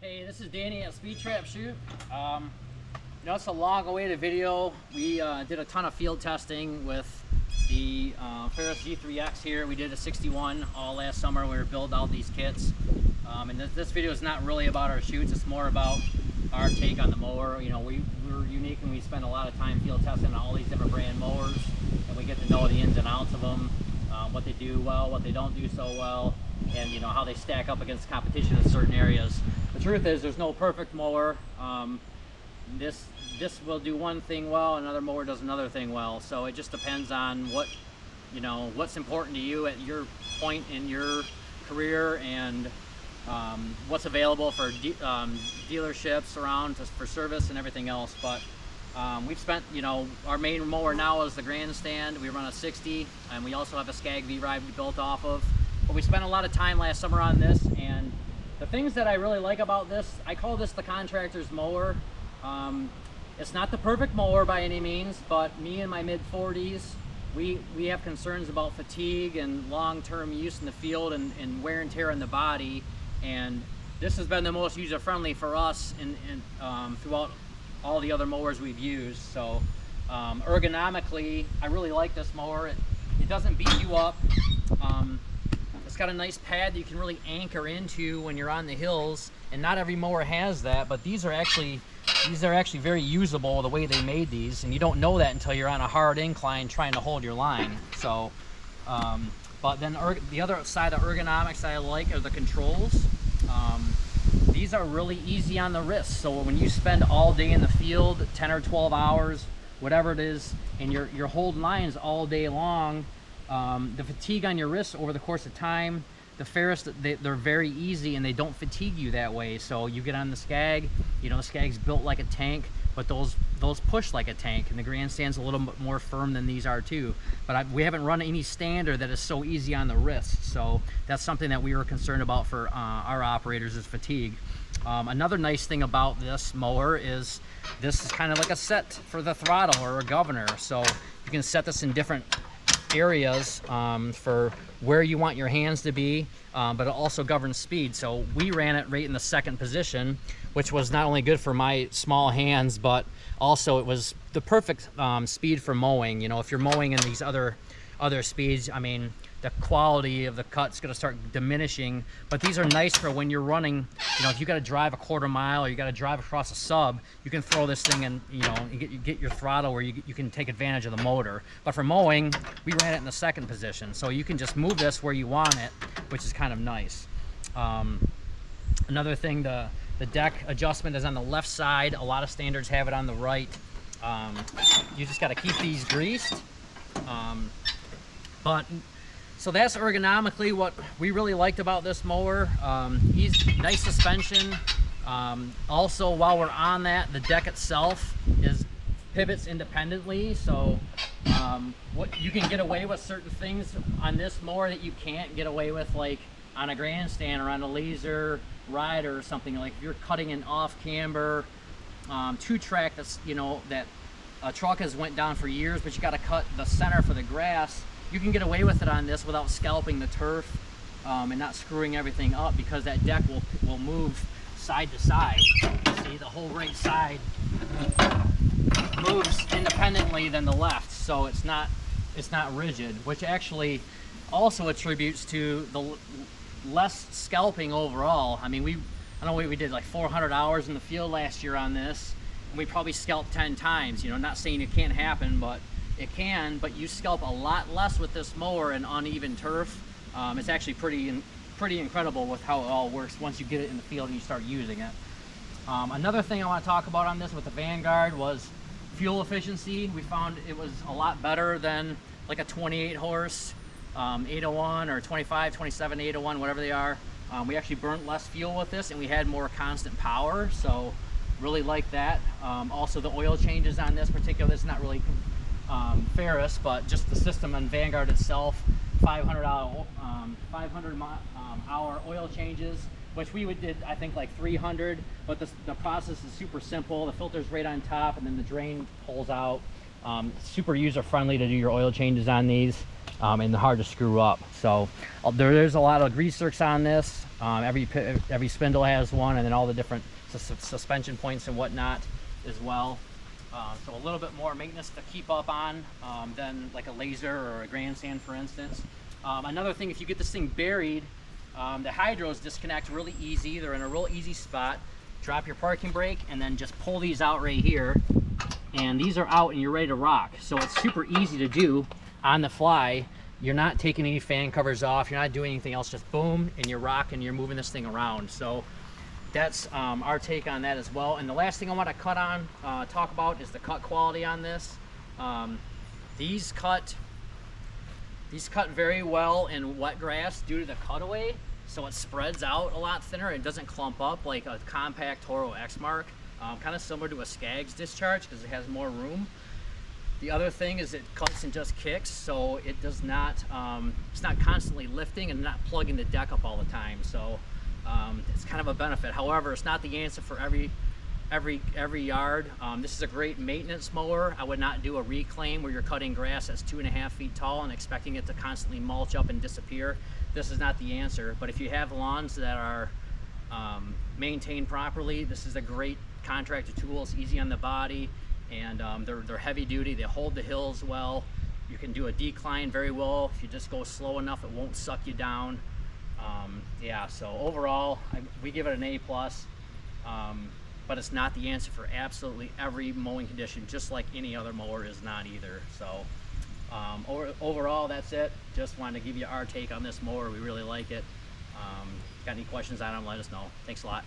Hey, this is Danny at Speedtrap Chute. It's a long-awaited video. We did a ton of field testing with the Ferris Z3X here. We did a 61 all last summer. We were building out these kits. And this video is not really about our chutes. It's more about our take on the mower. You know, we're unique and we spend a lot of time field testing on all these different brand mowers, and we get to know the ins and outs of them, what they do well, what they don't do so well, and you know how they stack up against competition in certain areas. The truth is, there's no perfect mower. This will do one thing well, another mower does another thing well. So it just depends on what's important to you at your point in your career, and what's available for dealerships around for service and everything else. But we've spent, our main mower now is the Grandstand. We run a 60, and we also have a Skag V-Ride we built off of. But we spent a lot of time last summer on this, and the things that I really like about this, I call this the contractor's mower. It's not the perfect mower by any means, but me in my mid-40s, we have concerns about fatigue and long-term use in the field and wear and tear on the body. And this has been the most user-friendly for us throughout all the other mowers we've used. So ergonomically, I really like this mower. It doesn't beat you up. It's got a nice pad that you can really anchor into when you're on the hills, and not every mower has that, but these are actually very usable the way they made these, and you don't know that until you're on a hard incline trying to hold your line. So but then the other side of ergonomics I like are the controls. These are really easy on the wrist, so when you spend all day in the field, 10 or 12 hours, whatever it is, and you're holding lines all day long, the fatigue on your wrists over the course of time, the Ferris, they're very easy and they don't fatigue you that way. So you get on the Skag, the Skag's built like a tank, but those push like a tank, and the Grandstand's a little bit more firm than these are too. But we haven't run any standard that is so easy on the wrist, so that's something that we were concerned about for our operators, is fatigue. Another nice thing about this mower is this is kind of like a set for the throttle, or a governor, so you can set this in different areas for where you want your hands to be, but it also governs speed. So we ran it right in the second position, which was not only good for my small hands, but also it was the perfect speed for mowing. If you're mowing in these other speeds, I mean, the quality of the cut's going to start diminishing. But these are nice for when you're running, if you got to drive a quarter mile or you got to drive across a sub, you can throw this thing in, you get your throttle where you can take advantage of the motor. But for mowing, we ran it in the second position, so you can just move this where you want it, which is kind of nice. Another thing, the deck adjustment is on the left side. A lot of standards have it on the right. You just got to keep these greased. So that's ergonomically what we really liked about this mower. Nice suspension. Also, while we're on that, the deck itself pivots independently, so what you can get away with certain things on this mower that you can't get away with, like on a Grandstand or on a laser rider or something. Like if you're cutting an off camber 2-track that's that a truck has went down for years, but you got to cut the center for the grass. You can get away with it on this without scalping the turf and not screwing everything up, because that deck will move side to side. See, the whole right side moves independently than the left, so it's not rigid, which actually also attributes to the less scalping overall. I mean, I don't know, we did like 400 hours in the field last year on this, and we probably scalped 10 times. Not saying it can't happen, but it can. But you scalp a lot less with this mower in uneven turf. It's actually pretty incredible with how it all works once you get it in the field and you start using it. Another thing I want to talk about on this with the Vanguard was fuel efficiency. We found it was a lot better than like a 28 horse 801 or 25, 27, 801, whatever they are. We actually burnt less fuel with this, and we had more constant power, so really like that. Also, the oil changes on this particular, it's not really Ferris, but just the system on Vanguard itself, 500 hour oil changes, which we did I think like 300, but the process is super simple. The filter's right on top, and then the drain pulls out. Super user friendly to do your oil changes on these, and hard to screw up. So there's a lot of grease zerks on this. Every spindle has one, and then all the different suspension points and whatnot as well. So a little bit more maintenance to keep up on than like a laser or a grandstand, for instance. Another thing, if you get this thing buried, the hydros disconnect really easy. They're in a real easy spot. Drop your parking brake and then just pull these out right here. And these are out and you're ready to rock. So it's super easy to do on the fly. You're not taking any fan covers off. You're not doing anything else. Just boom, and you're rocking. You're moving this thing around. So that's our take on that as well. And the last thing I want to talk about is the cut quality on this. These cut very well in wet grass due to the cutaway. So it spreads out a lot thinner. It doesn't clump up like a compact Toro X-Mark. Kind of similar to a Skaggs discharge because it has more room. The other thing is it cuts and just kicks, so it does not, it's not constantly lifting and not plugging the deck up all the time. So it's kind of a benefit. However, it's not the answer for every yard. This is a great maintenance mower. I would not do a reclaim where you're cutting grass that's 2.5 feet tall and expecting it to constantly mulch up and disappear. This is not the answer. But if you have lawns that are maintained properly, this is a great contractor tool. It's easy on the body, and they're heavy duty. They hold the hills well. You can do a decline very well. If you just go slow enough, it won't suck you down. Yeah, so overall, we give it an A+, but it's not the answer for absolutely every mowing condition, just like any other mower is not either. So overall, that's it. Just wanted to give you our take on this mower. We really like it. Got any questions on them, let us know. Thanks a lot.